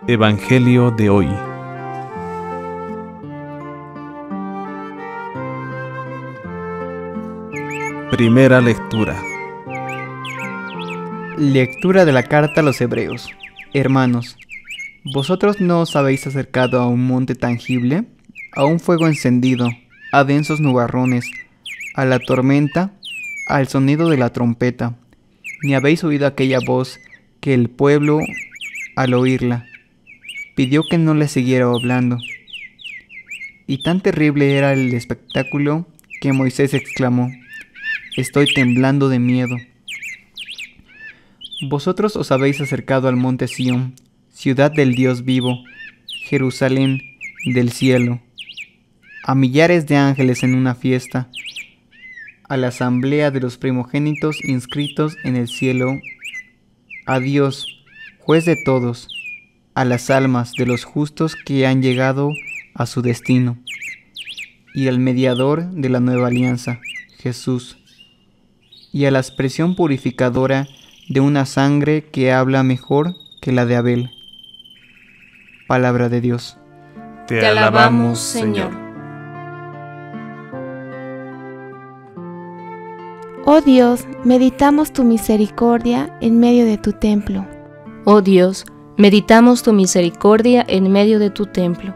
Evangelio de hoy. Primera lectura. Lectura de la carta a los Hebreos. Hermanos, ¿vosotros no os habéis acercado a un monte tangible, a un fuego encendido, a densos nubarrones, a la tormenta, al sonido de la trompeta? Ni habéis oído aquella voz que el pueblo, al oírla, pidió que no le siguiera hablando. Y tan terrible era el espectáculo que Moisés exclamó: «Estoy temblando de miedo». Vosotros os habéis acercado al monte Sión, ciudad del Dios vivo, Jerusalén del cielo, a millares de ángeles en una fiesta, a la asamblea de los primogénitos inscritos en el cielo, a Dios, juez de todos, a las almas de los justos que han llegado a su destino, y al mediador de la nueva alianza, Jesús, y a la expresión purificadora de una sangre que habla mejor que la de Abel. Palabra de Dios. Te alabamos, Señor. Oh Dios, meditamos tu misericordia en medio de tu templo. Oh Dios, meditamos tu misericordia en medio de tu templo.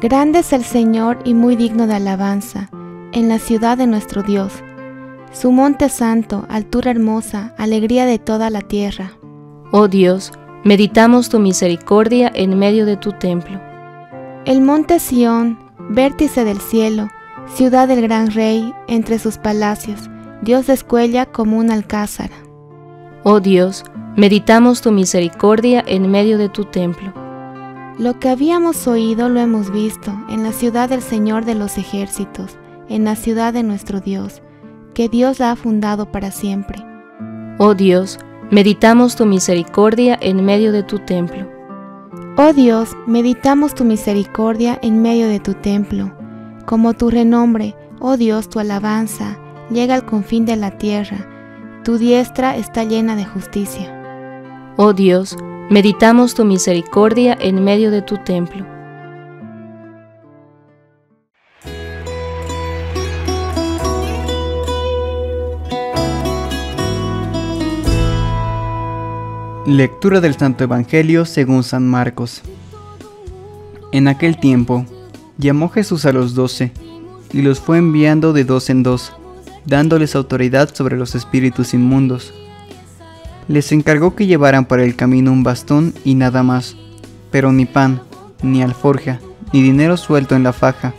Grande es el Señor y muy digno de alabanza, en la ciudad de nuestro Dios. Su monte santo, altura hermosa, alegría de toda la tierra. Oh Dios, meditamos tu misericordia en medio de tu templo. El monte Sión, vértice del cielo, ciudad del gran rey, entre sus palacios, Dios descuella como un alcázar. Oh Dios, meditamos tu misericordia en medio de tu templo. Lo que habíamos oído lo hemos visto en la ciudad del Señor de los ejércitos, en la ciudad de nuestro Dios, que Dios la ha fundado para siempre. Oh Dios, meditamos tu misericordia en medio de tu templo. Oh Dios, meditamos tu misericordia en medio de tu templo. Como tu renombre, oh Dios, tu alabanza, llega al confín de la tierra. Tu diestra está llena de justicia. Oh Dios, meditamos tu misericordia en medio de tu templo. Lectura del Santo Evangelio según San Marcos. En aquel tiempo, llamó Jesús a los 12, y los fue enviando de dos en dos, dándoles autoridad sobre los espíritus inmundos. Les encargó que llevaran para el camino un bastón y nada más, pero ni pan, ni alforja, ni dinero suelto en la faja,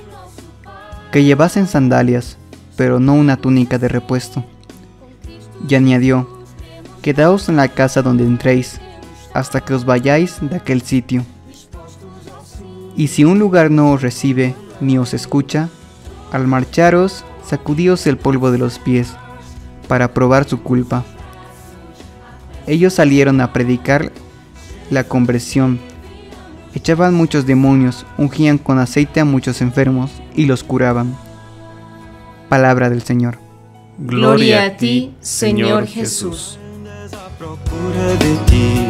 que llevasen sandalias, pero no una túnica de repuesto. Y añadió: «Quedaos en la casa donde entréis, hasta que os vayáis de aquel sitio. Y si un lugar no os recibe, ni os escucha, al marcharos, sacudíos el polvo de los pies, para probar su culpa». Ellos salieron a predicar la conversión, echaban muchos demonios, ungían con aceite a muchos enfermos, y los curaban. Palabra del Señor. Gloria a ti, Señor Jesús. Procura de ti,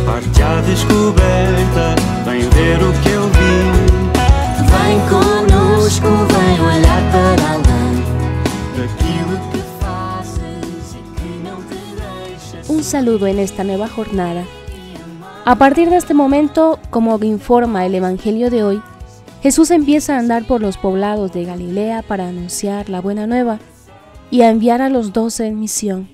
parte a descoberta, vem ver o que eu vi. Vem conosco, vem olhar para além daquilo que fazes e que não te deixas. Un saludo en esta nueva jornada. A partir de este momento, como informa el Evangelio de hoy, Jesús empieza a andar por los poblados de Galilea para anunciar la buena nueva y a enviar a los 12 en misión.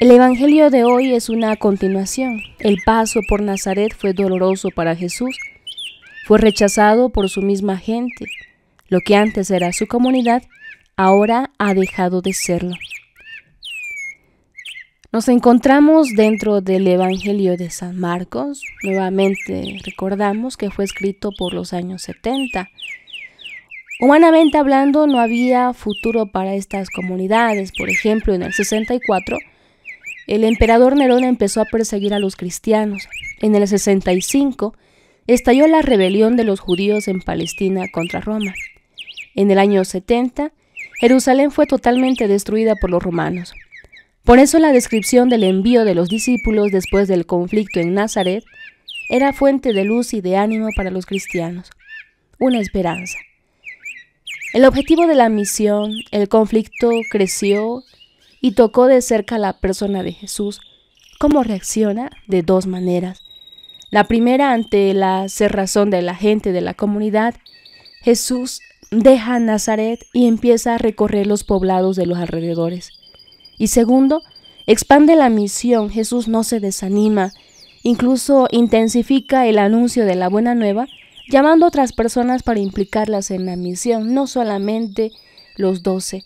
El Evangelio de hoy es una continuación. El paso por Nazaret fue doloroso para Jesús. Fue rechazado por su misma gente. Lo que antes era su comunidad, ahora ha dejado de serlo. Nos encontramos dentro del Evangelio de San Marcos. Nuevamente recordamos que fue escrito por los años 70. Humanamente hablando, no había futuro para estas comunidades. Por ejemplo, en el 64, el emperador Nerón empezó a perseguir a los cristianos. En el 65, estalló la rebelión de los judíos en Palestina contra Roma. En el año 70, Jerusalén fue totalmente destruida por los romanos. Por eso la descripción del envío de los discípulos después del conflicto en Nazaret era fuente de luz y de ánimo para los cristianos, una esperanza. El objetivo de la misión, el conflicto creció y tocó de cerca a la persona de Jesús. ¿Cómo reacciona? De dos maneras. La primera, ante la cerrazón de la gente de la comunidad, Jesús deja Nazaret y empieza a recorrer los poblados de los alrededores. Y segundo, expande la misión. Jesús no se desanima, incluso intensifica el anuncio de la buena nueva, llamando a otras personas para implicarlas en la misión, no solamente los 12.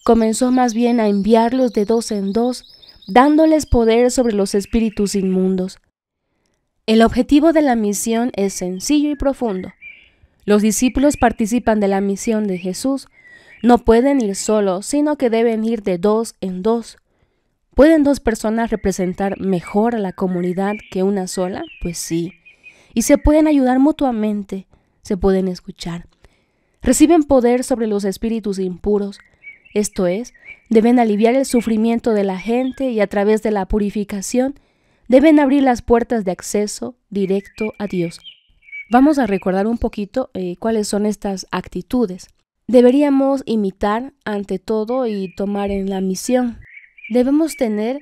Comenzó más bien a enviarlos de 2 en 2, dándoles poder sobre los espíritus inmundos. El objetivo de la misión es sencillo y profundo. Los discípulos participan de la misión de Jesús. No pueden ir solos, sino que deben ir de 2 en 2. ¿Pueden 2 personas representar mejor a la comunidad que una sola? Pues sí. Y se pueden ayudar mutuamente, se pueden escuchar. Reciben poder sobre los espíritus impuros. Esto es, deben aliviar el sufrimiento de la gente y a través de la purificación deben abrir las puertas de acceso directo a Dios. Vamos a recordar un poquito cuáles son estas actitudes. Deberíamos imitar ante todo y tomar en la misión. Debemos tener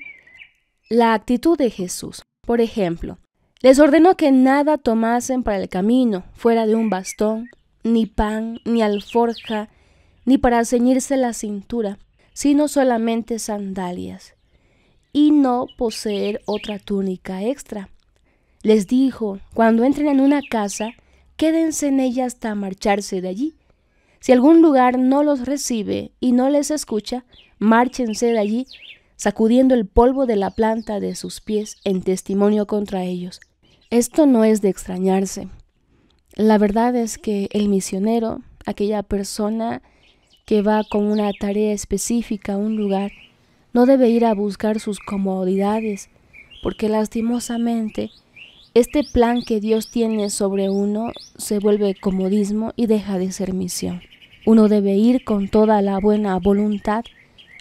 la actitud de Jesús. Por ejemplo, les ordenó que nada tomasen para el camino, fuera de un bastón, ni pan, ni alforja, ni para ceñirse la cintura, sino solamente sandalias, y no poseer otra túnica extra. Les dijo, cuando entren en una casa, quédense en ella hasta marcharse de allí. Si algún lugar no los recibe y no les escucha, márchense de allí, sacudiendo el polvo de la planta de sus pies en testimonio contra ellos. Esto no es de extrañarse. La verdad es que el misionero, aquella persona que va con una tarea específica a un lugar, no debe ir a buscar sus comodidades, porque lastimosamente este plan que Dios tiene sobre uno se vuelve comodismo y deja de ser misión. Uno debe ir con toda la buena voluntad,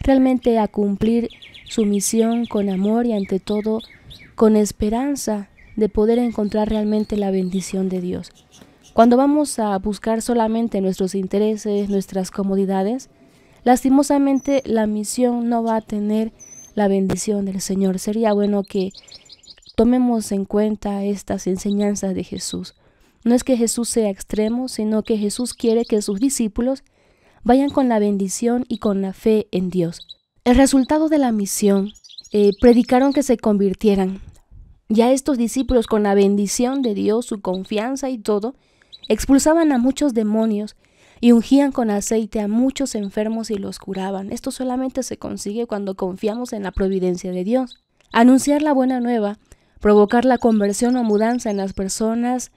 realmente a cumplir su misión con amor y ante todo con esperanza de poder encontrar realmente la bendición de Dios. Cuando vamos a buscar solamente nuestros intereses, nuestras comodidades, lastimosamente la misión no va a tener la bendición del Señor. Sería bueno que tomemos en cuenta estas enseñanzas de Jesús. No es que Jesús sea extremo, sino que Jesús quiere que sus discípulos vayan con la bendición y con la fe en Dios. El resultado de la misión, predicaron que se convirtieran. Ya estos discípulos, con la bendición de Dios, su confianza y todo, expulsaban a muchos demonios y ungían con aceite a muchos enfermos y los curaban. Esto solamente se consigue cuando confiamos en la providencia de Dios. Anunciar la buena nueva, provocar la conversión o mudanza en las personas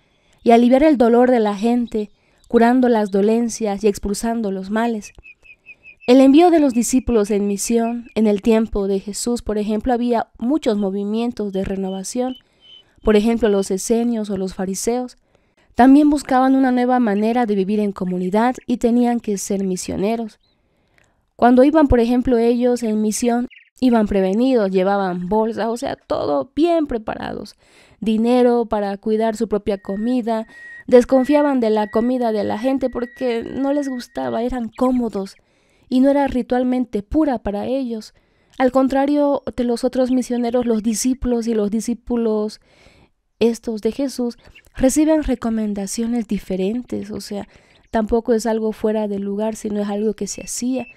y aliviar el dolor de la gente, curando las dolencias y expulsando los males. El envío de los discípulos en misión, en el tiempo de Jesús, por ejemplo, había muchos movimientos de renovación. Por ejemplo, los esenios o los fariseos también buscaban una nueva manera de vivir en comunidad y tenían que ser misioneros. Cuando iban, por ejemplo, ellos en misión, iban prevenidos, llevaban bolsas, o sea, todo bien preparados. Dinero para cuidar su propia comida. Desconfiaban de la comida de la gente porque no les gustaba, eran cómodos y no era ritualmente pura para ellos. Al contrario de los otros misioneros, los discípulos estos de Jesús reciben recomendaciones diferentes, o sea, tampoco es algo fuera de lugar, sino es algo que se hacía,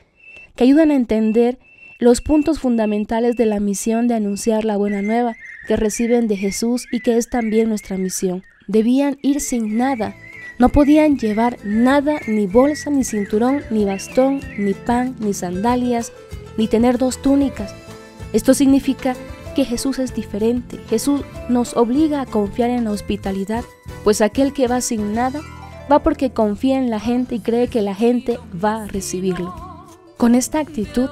que ayudan a entender los puntos fundamentales de la misión de anunciar la buena nueva que reciben de Jesús y que es también nuestra misión. Debían ir sin nada, no podían llevar nada, ni bolsa, ni cinturón, ni bastón, ni pan, ni sandalias, ni tener 2 túnicas. Esto significa que Jesús es diferente. Jesús nos obliga a confiar en la hospitalidad, pues aquel que va sin nada va porque confía en la gente y cree que la gente va a recibirlo. Con esta actitud,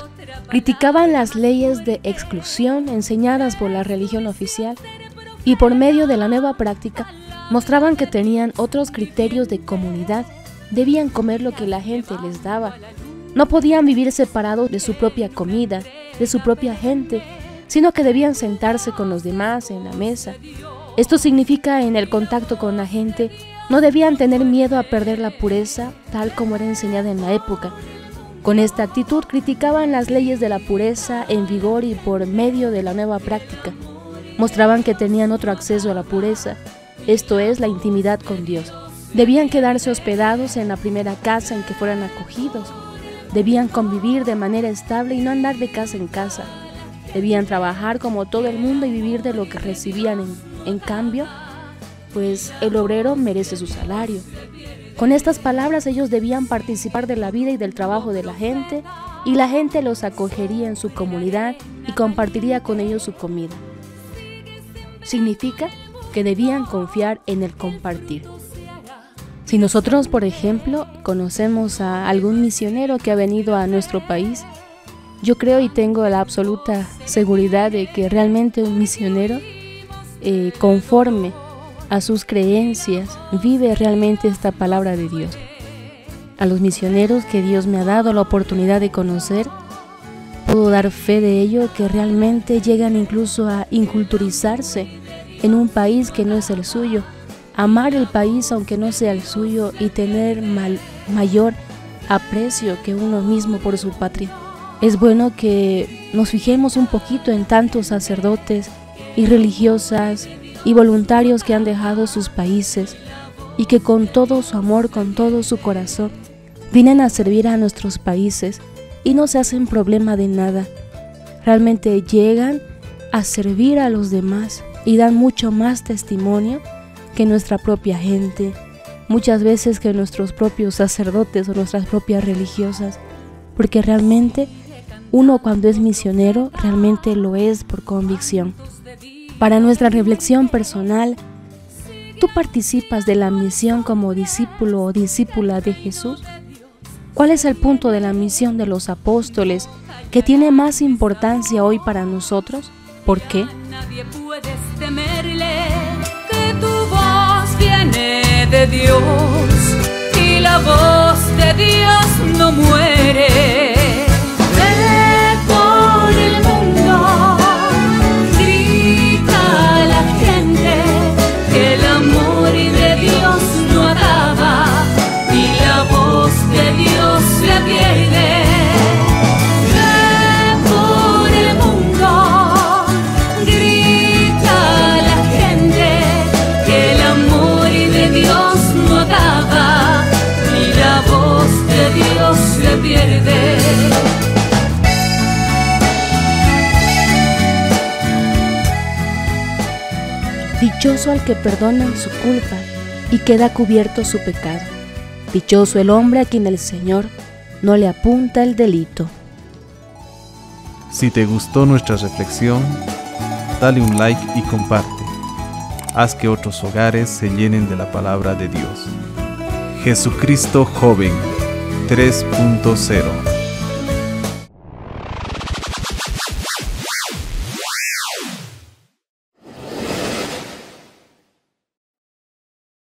criticaban las leyes de exclusión enseñadas por la religión oficial y por medio de la nueva práctica mostraban que tenían otros criterios de comunidad. Debían comer lo que la gente les daba. No podían vivir separados de su propia comida. de su propia gente, sino que debían sentarse con los demás en la mesa. Esto significa, en el contacto con la gente, no debían tener miedo a perder la pureza, tal como era enseñada en la época. Con esta actitud criticaban las leyes de la pureza en vigor y por medio de la nueva práctica mostraban que tenían otro acceso a la pureza, esto es, la intimidad con Dios. Debían quedarse hospedados en la primera casa en que fueran acogidos. Debían convivir de manera estable y no andar de casa en casa. Debían trabajar como todo el mundo y vivir de lo que recibían en cambio, pues el obrero merece su salario. Con estas palabras ellos debían participar de la vida y del trabajo de la gente, y la gente los acogería en su comunidad y compartiría con ellos su comida. Significa que debían confiar en el compartir. Si nosotros, por ejemplo, conocemos a algún misionero que ha venido a nuestro país, yo creo y tengo la absoluta seguridad de que realmente un misionero, conforme a sus creencias, vive realmente esta palabra de Dios. A los misioneros que Dios me ha dado la oportunidad de conocer, puedo dar fe de ello, que realmente llegan incluso a inculturizarse en un país que no es el suyo, amar el país aunque no sea el suyo y tener mayor aprecio que uno mismo por su patria. Es bueno que nos fijemos un poquito en tantos sacerdotes y religiosas y voluntarios que han dejado sus países y que con todo su amor, con todo su corazón, vienen a servir a nuestros países y no se hacen problema de nada. Realmente llegan a servir a los demás y dan mucho más testimonio que nuestra propia gente, muchas veces que nuestros propios sacerdotes o nuestras propias religiosas, porque realmente uno, cuando es misionero, realmente lo es por convicción. Para nuestra reflexión personal, ¿tú participas de la misión como discípulo o discípula de Jesús? ¿Cuál es el punto de la misión de los apóstoles que tiene más importancia hoy para nosotros? ¿Por qué? Nadie puedes temerle, que tu voz viene de Dios y la voz de Dios no muere. Ve por el mundo, grita a la gente que el amor de Dios no acaba y la voz de Dios se pierde. Ve por el mundo, grita a la gente que el amor de Dios no acaba y la voz de Dios se pierde. Dichoso al que perdonan su culpa y queda cubierto su pecado. Dichoso el hombre a quien el Señor no le apunta el delito. Si te gustó nuestra reflexión, dale un like y comparte. Haz que otros hogares se llenen de la palabra de Dios. Jesucristo Joven 3.0